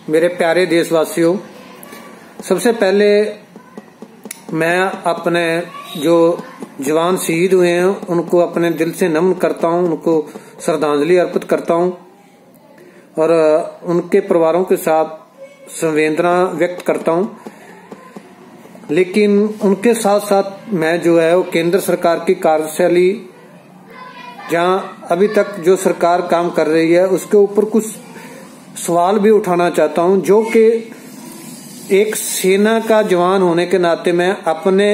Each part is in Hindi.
मेरे प्यारे देशवासियों, सबसे पहले मैं अपने जो जवान शहीद हुए हैं उनको अपने दिल से नमन करता हूं, उनको श्रद्धांजलि अर्पित करता हूं और उनके परिवारों के साथ संवेदना व्यक्त करता हूं। लेकिन उनके साथ साथ मैं जो है वो केंद्र सरकार की कार्यशैली जहां अभी तक जो सरकार काम कर रही है उसके ऊपर कुछ सवाल भी उठाना चाहता हूं, जो कि एक सेना का जवान होने के नाते मैं अपने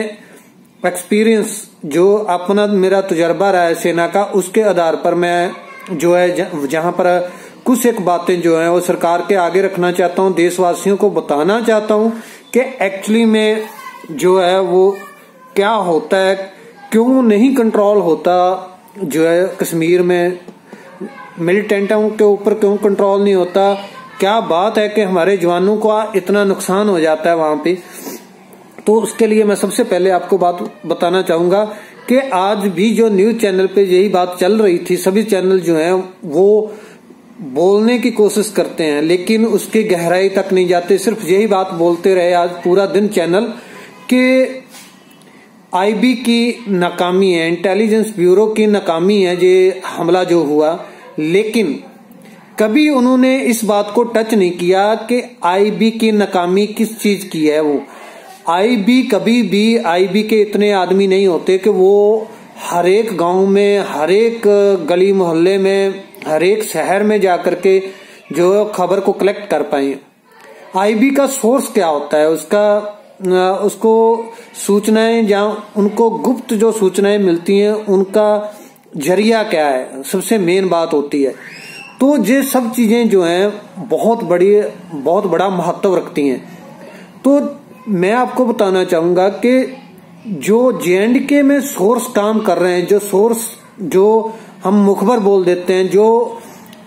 एक्सपीरियंस जो अपना मेरा तजुर्बा रहा है सेना का, उसके आधार पर मैं जो है जहां पर कुछ एक बातें जो है वो सरकार के आगे रखना चाहता हूं, देशवासियों को बताना चाहता हूं कि एक्चुअली में जो है वो क्या होता है, क्यों नहीं कंट्रोल होता जो है कश्मीर में मिलिटेंटों के ऊपर क्यों कंट्रोल नहीं होता, क्या बात है कि हमारे जवानों को इतना नुकसान हो जाता है वहां पे। तो उसके लिए मैं सबसे पहले आपको बात बताना चाहूंगा कि आज भी जो न्यूज चैनल पे यही बात चल रही थी, सभी चैनल जो हैं वो बोलने की कोशिश करते हैं लेकिन उसकी गहराई तक नहीं जाते, सिर्फ यही बात बोलते रहे आज पूरा दिन चैनल कि आईबी की नाकामी है, इंटेलिजेंस ब्यूरो की नाकामी है ये हमला जो हुआ। लेकिन कभी उन्होंने इस बात को टच नहीं किया कि आईबी की नाकामी किस चीज की है। वो आईबी कभी भी आईबी के इतने आदमी नहीं होते कि वो हर एक गांव में, हर एक गली मोहल्ले में, हर एक शहर में जाकर के जो खबर को कलेक्ट कर पाए। आईबी का सोर्स क्या होता है, उसको सूचनाएं जहां उनको गुप्त जो सूचनाएं मिलती हैं उनका जरिया क्या है, सबसे मेन बात होती है। तो ये सब चीजें जो हैं बहुत बड़ा महत्व रखती हैं। तो मैं आपको बताना चाहूंगा कि जो JNK में सोर्स काम कर रहे हैं, जो सोर्स जो हम मुखबर बोल देते हैं, जो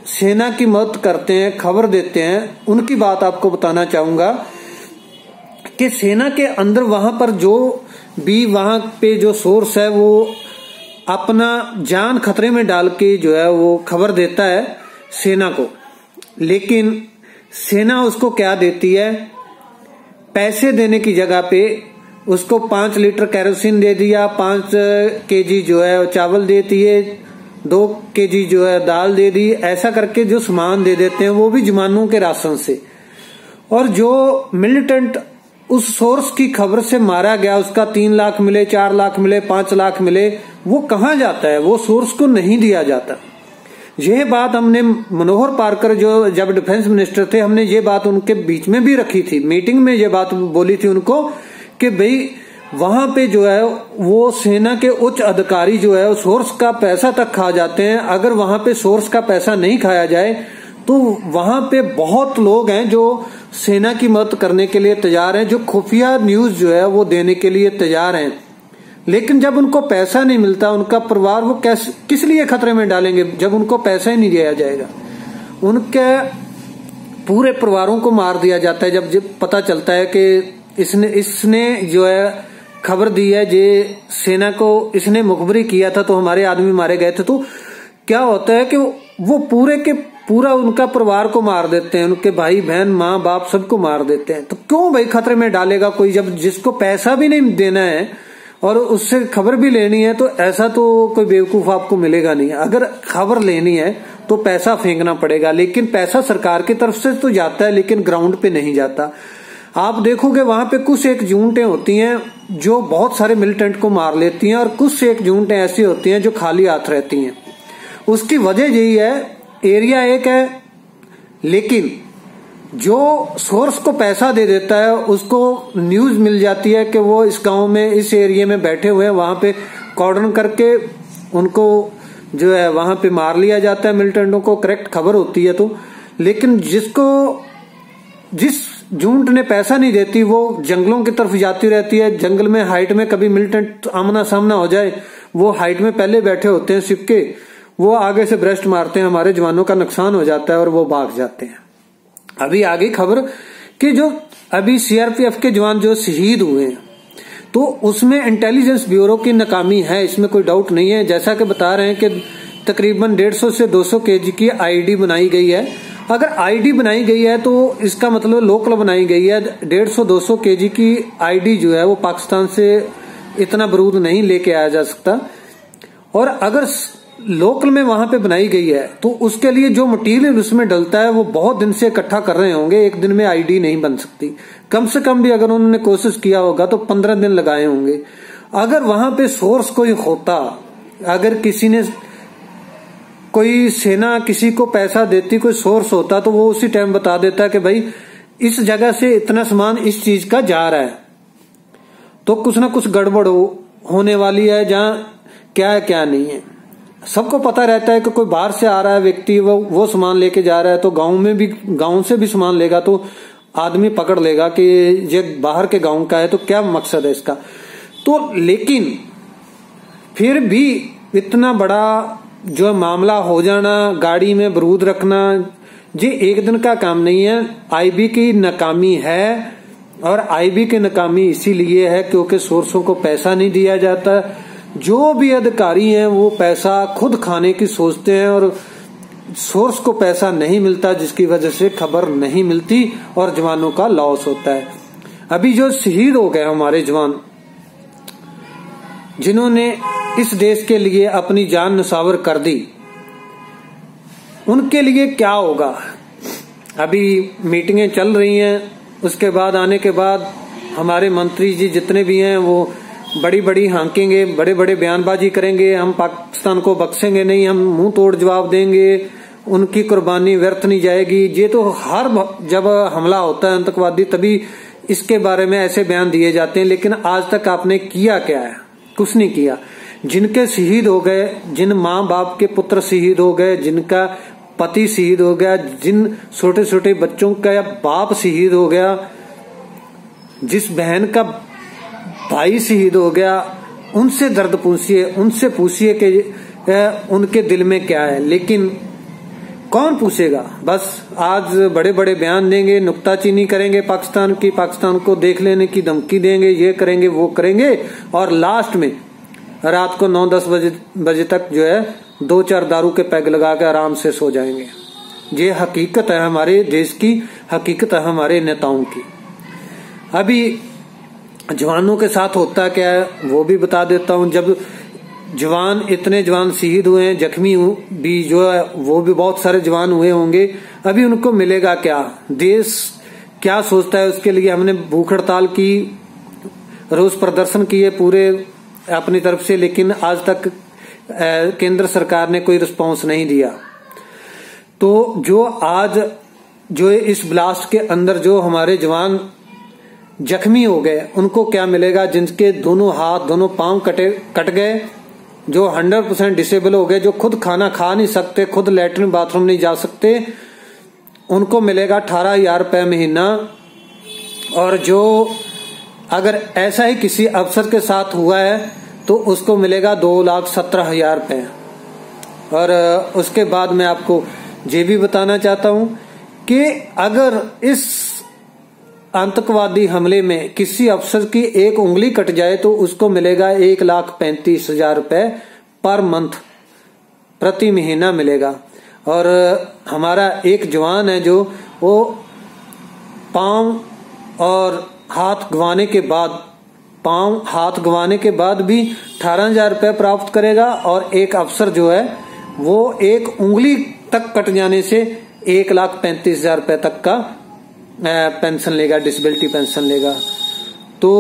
सेना की मदद करते हैं, खबर देते हैं, उनकी बात आपको बताना चाहूंगा कि सेना के अंदर वहां पर जो भी वहां पे जो सोर्स है वो अपना जान खतरे में डाल के जो है वो खबर देता है सेना को। लेकिन सेना उसको क्या देती है, पैसे देने की जगह पे उसको 5 लीटर केरोसिन दे दिया, 5 केजी जो है चावल देती है, 2 केजी जो है दाल दे दी, ऐसा करके जो सामान दे देते हैं वो भी जवानों के राशन से। और जो मिलिटेंट उस सोर्स की खबर से मारा गया उसका 3 लाख मिले, 4 लाख मिले, 5 लाख मिले, वो कहां जाता है, वो सोर्स को नहीं दिया जाता। यह बात हमने मनोहर पार्कर जो जब डिफेंस मिनिस्टर थे, हमने ये बात उनके बीच में भी रखी थी, मीटिंग में ये बात बोली थी उनको कि भाई वहां पे जो है वो सेना के उच्च अधिकारी जो है सोर्स का पैसा तक खा जाते हैं। अगर वहां पे सोर्स का पैसा नहीं खाया जाए तो वहां पे बहुत लोग हैं जो सेना की मदद करने के लिए तैयार हैं, जो खुफिया न्यूज जो है वो देने के लिए तैयार हैं। लेकिन जब उनको पैसा नहीं मिलता, उनका परिवार वो किस लिए खतरे में डालेंगे जब उनको पैसा ही नहीं दिया जाएगा। उनके पूरे परिवारों को मार दिया जाता है जब पता चलता है कि इसने जो है खबर दी है, ये सेना को इसने मुखबरी किया था तो हमारे आदमी मारे गए थे। तो क्या होता है कि वो पूरा उनका परिवार को मार देते हैं, उनके भाई बहन माँ बाप सबको मार देते हैं। तो क्यों भाई खतरे में डालेगा कोई, जब जिसको पैसा भी नहीं देना है और उससे खबर भी लेनी है। तो ऐसा तो कोई बेवकूफ आपको मिलेगा नहीं। अगर खबर लेनी है तो पैसा फेंकना पड़ेगा, लेकिन पैसा सरकार की तरफ से तो जाता है लेकिन ग्राउंड पे नहीं जाता। आप देखोगे वहां पे कुछ एक यूनिटें होती हैं जो बहुत सारे मिलिटेंट को मार लेती हैं और कुछ एक यूनिटें ऐसी होती हैं जो खाली हाथ रहती हैं। उसकी वजह यही है, एरिया एक है लेकिन जो सोर्स को पैसा दे देता है उसको न्यूज मिल जाती है कि वो इस गांव में, इस एरिया में बैठे हुए हैं, वहां पे कॉर्डन करके उनको जो है वहां पे मार लिया जाता है मिलिटेंटों को। करेक्ट खबर होती है तो, लेकिन जिस यूनिट ने पैसा नहीं देती वो जंगलों की तरफ जाती रहती है। जंगल में हाइट में कभी मिलिटेंट आमना सामना हो जाए, वो हाइट में पहले बैठे होते हैं छिप के, वो आगे से ब्रेस्ट मारते हैं, हमारे जवानों का नुकसान हो जाता है और वो भाग जाते हैं। अभी आगे खबर कि जो अभी CRPF के जवान जो शहीद हुए हैं तो उसमें इंटेलिजेंस ब्यूरो की नाकामी है, इसमें कोई डाउट नहीं है। जैसा कि बता रहे हैं कि तकरीबन 150 से 200 केजी की आईडी बनाई गई है अगर आईडी बनाई गई है तो इसका मतलब लोकल बनाई गई है। 150-200 केजी की आईडी जो है वो पाकिस्तान से इतना बारूद नहीं लेके आया जा सकता। और अगर लोकल में वहां पे बनाई गई है तो उसके लिए जो मटेरियल उसमें डलता है वो बहुत दिन से इकट्ठा कर रहे होंगे, एक दिन में आईडी नहीं बन सकती। कम से कम भी अगर उन्होंने कोशिश किया होगा तो 15 दिन लगाए होंगे। अगर वहां पे सोर्स कोई होता, अगर किसी ने, कोई सेना किसी को पैसा देती, कोई सोर्स होता, तो वो उसी टाइम बता देता कि भाई इस जगह से इतना सामान इस चीज का जा रहा है, तो कुछ ना कुछ गड़बड़ होने वाली है, जहां क्या है क्या नहीं है। सबको पता रहता है कि कोई बाहर से आ रहा है व्यक्ति, वो सामान लेके जा रहा है, तो गांव से भी सामान लेगा तो आदमी पकड़ लेगा कि ये बाहर के गांव का है, तो क्या मकसद है इसका। तो लेकिन फिर भी इतना बड़ा जो मामला हो जाना, गाड़ी में बारूद रखना, ये एक दिन का काम नहीं है। आईबी की नाकामी है, और आईबी की नाकामी इसीलिए है क्योंकि सोर्सों को पैसा नहीं दिया जाता। जो भी अधिकारी हैं वो पैसा खुद खाने की सोचते हैं, और सोर्स को पैसा नहीं मिलता, जिसकी वजह से खबर नहीं मिलती और जवानों का लॉस होता है। अभी जो शहीद हो गए हमारे जवान, जिन्होंने इस देश के लिए अपनी जान न्यौछावर कर दी, उनके लिए क्या होगा। अभी मीटिंगें चल रही हैं, उसके बाद आने के बाद हमारे मंत्री जी जितने भी हैं वो बड़ी बड़ी हांकेंगे, बड़े बड़े बयानबाजी करेंगे, हम पाकिस्तान को बख्शेंगे नहीं, हम मुंह तोड़ जवाब देंगे, उनकी कुर्बानी व्यर्थ नहीं जाएगी। ये तो हर जब हमला होता है आतंकवादी, तभी इसके बारे में ऐसे बयान दिए जाते हैं। लेकिन आज तक आपने किया क्या है? कुछ नहीं किया। जिनके शहीद हो गए, जिन माँ बाप के पुत्र शहीद हो गए, जिनका पति शहीद हो गया, जिन छोटे छोटे बच्चों का बाप शहीद हो गया, जिस बहन का भाई शहीद हो गया, उनसे दर्द पूछिए, उनसे पूछिए कि उनके दिल में क्या है। लेकिन कौन पूछेगा? बस आज बड़े बड़े बयान देंगे, नुक्ताचीनी करेंगे पाकिस्तान की, पाकिस्तान को देख लेने की धमकी देंगे, ये करेंगे वो करेंगे, और लास्ट में रात को 9-10 बजे तक जो है 2-4 दारू के पैग लगा के आराम से सो जाएंगे। ये हकीकत है हमारे देश की, हकीकत है हमारे नेताओं की। अभी जवानों के साथ होता क्या है वो भी बता देता हूं। जब जवान, इतने जवान शहीद हुए हैं, जख्मी भी जो है वो भी बहुत सारे जवान हुए होंगे, अभी उनको मिलेगा क्या? देश क्या सोचता है उसके लिए? हमने भूख हड़ताल की, रोष प्रदर्शन किए पूरे अपनी तरफ से, लेकिन आज तक केंद्र सरकार ने कोई रिस्पांस नहीं दिया। तो जो आज जो इस ब्लास्ट के अंदर जो हमारे जवान जख्मी हो गए, उनको क्या मिलेगा? जिनके दोनों हाथ दोनों पांव कट गए, जो 100% डिसेबल हो गए, जो खुद खाना खा नहीं सकते, खुद लैट्रिन बाथरूम नहीं जा सकते, उनको मिलेगा 18,000 रुपए महीना। और जो अगर ऐसा ही किसी अफसर के साथ हुआ है तो उसको मिलेगा 2,17,000 रुपए। और उसके बाद मैं आपको ये भी बताना चाहता हूं कि अगर इस आतंकवादी हमले में किसी अफसर की एक उंगली कट जाए तो उसको मिलेगा 1,35,000 रुपए पर मंथ, प्रति महीना मिलेगा। और हमारा एक जवान है जो वो पांव और हाथ गंवाने के बाद, पांव हाथ गंवाने के बाद भी 18,000 रुपए प्राप्त करेगा। और एक अफसर जो है वो एक उंगली तक कट जाने से 1,35,000 रुपए तक का पेंशन लेगा, डिसेबिलिटी पेंशन लेगा। तो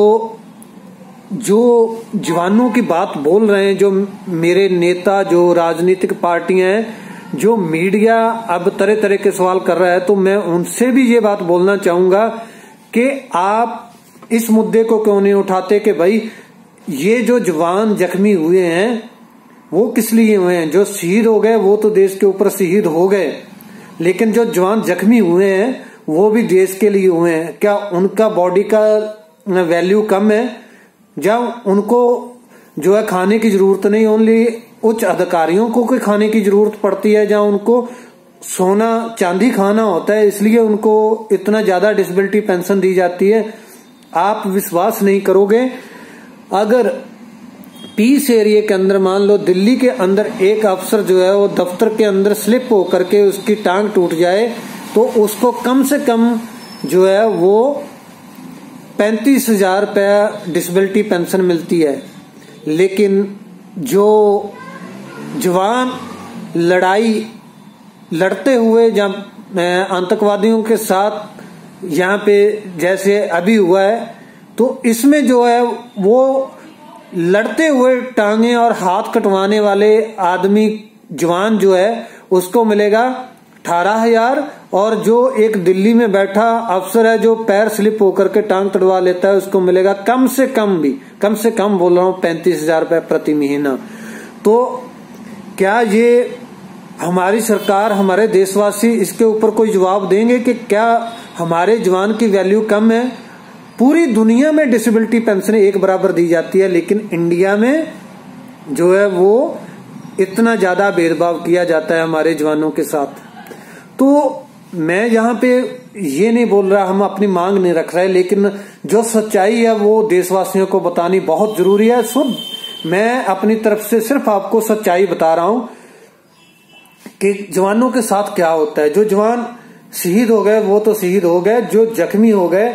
जो जवानों की बात बोल रहे हैं, जो मेरे नेता, जो राजनीतिक पार्टियां हैं, जो मीडिया अब तरह तरह के सवाल कर रहा है, तो मैं उनसे भी ये बात बोलना चाहूंगा कि आप इस मुद्दे को क्यों नहीं उठाते कि भाई ये जो जवान जख्मी हुए हैं वो किस लिए हुए हैं? जो शहीद हो गए वो तो देश के ऊपर शहीद हो गए, लेकिन जो जवान जख्मी हुए हैं वो भी देश के लिए हुए हैं। क्या उनका बॉडी का वैल्यू कम है? जब उनको जो है खाने की जरूरत नहीं, ओनली उच्च अधिकारियों को कोई खाने की जरूरत पड़ती है, जहां उनको सोना चांदी खाना होता है, इसलिए उनको इतना ज्यादा डिसेबिलिटी पेंशन दी जाती है। आप विश्वास नहीं करोगे, अगर पीस एरिया के अंदर, मान लो दिल्ली के अंदर, एक अफसर जो है वो दफ्तर के अंदर स्लिप होकर के उसकी टांग टूट जाए तो उसको कम से कम जो है वो 35,000 रुपया डिसेबिलिटी पेंशन मिलती है। लेकिन जो जवान लड़ाई लड़ते हुए जब आतंकवादियों के साथ यहाँ पे जैसे अभी हुआ है, तो इसमें जो है वो लड़ते हुए टांगे और हाथ कटवाने वाले आदमी जवान जो है उसको मिलेगा 18,000, और जो एक दिल्ली में बैठा अफसर है जो पैर स्लिप होकर के टांग तड़वा लेता है उसको मिलेगा कम से कम बोल रहा हूँ 35,000 रुपये प्रति महीना। तो क्या ये हमारी सरकार, हमारे देशवासी इसके ऊपर कोई जवाब देंगे कि क्या हमारे जवान की वैल्यू कम है? पूरी दुनिया में डिसेबिलिटी पेंशन एक बराबर दी जाती है, लेकिन इंडिया में जो है वो इतना ज्यादा भेदभाव किया जाता है हमारे जवानों के साथ। तो मैं यहाँ पे ये नहीं बोल रहा हम अपनी मांग नहीं रख रहे, लेकिन जो सच्चाई है वो देशवासियों को बतानी बहुत जरूरी है। सो मैं अपनी तरफ से सिर्फ आपको सच्चाई बता रहा हूं कि जवानों के साथ क्या होता है। जो जवान शहीद हो गए वो तो शहीद हो गए, जो जख्मी हो गए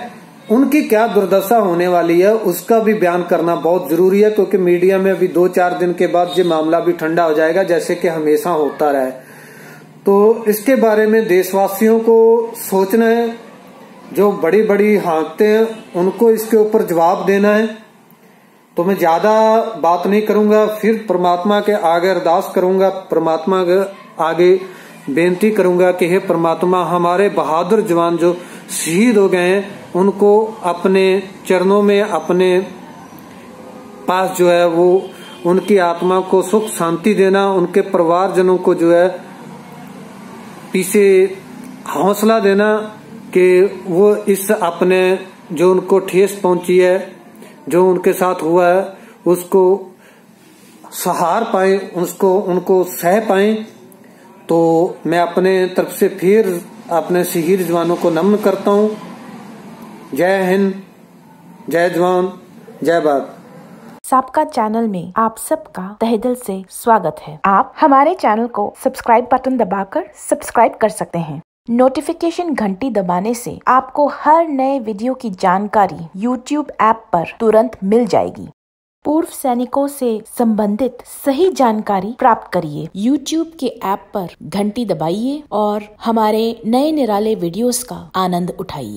उनकी क्या दुर्दशा होने वाली है उसका भी बयान करना बहुत जरूरी है, क्योंकि मीडिया में अभी 2-4 दिन के बाद ये मामला भी ठंडा हो जाएगा जैसे कि हमेशा होता रहा है। तो इसके बारे में देशवासियों को सोचना है, जो बड़ी बड़ी हाँकते हैं उनको इसके ऊपर जवाब देना है। तो मैं ज्यादा बात नहीं करूंगा, फिर परमात्मा के आगे अरदास करूंगा, परमात्मा के आगे बेनती करूंगा कि हे परमात्मा, हमारे बहादुर जवान जो शहीद हो गए हैं उनको अपने चरणों में, अपने पास जो है वो उनकी आत्मा को सुख शांति देना, उनके परिवारजनों को जो है पीछे हौसला देना कि वो इस अपने जो उनको ठेस पहुंची है, जो उनके साथ हुआ है उसको सहार पाए, उनको सह पाए। तो मैं अपने तरफ से फिर अपने शहीद जवानों को नमन करता हूं। जय हिंद, जय जवान, जय भारत। सबका चैनल में आप सबका तहे दिल से स्वागत है। आप हमारे चैनल को सब्सक्राइब बटन दबाकर सब्सक्राइब कर सकते हैं। नोटिफिकेशन घंटी दबाने से आपको हर नए वीडियो की जानकारी YouTube ऐप पर तुरंत मिल जाएगी। पूर्व सैनिकों से संबंधित सही जानकारी प्राप्त करिए। YouTube के ऐप पर घंटी दबाइए और हमारे नए निराले वीडियोस का आनंद उठाइए।